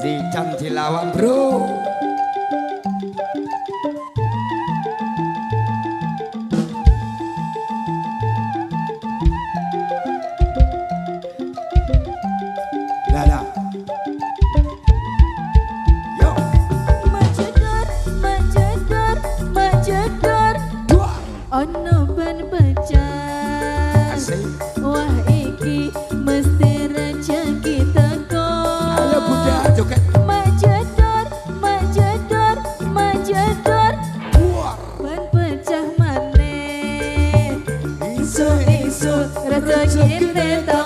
Zican dilawan bro. Lala. Yo. Majedor, majedor, majedor. Dua. Ono ban pecah. Asik. Wah iki mesti rezeki teko. Ayo Bunda joget. Majedor, majedor, majedor. Dua. Ban pecah maneh. Isu-isu rezeki teko.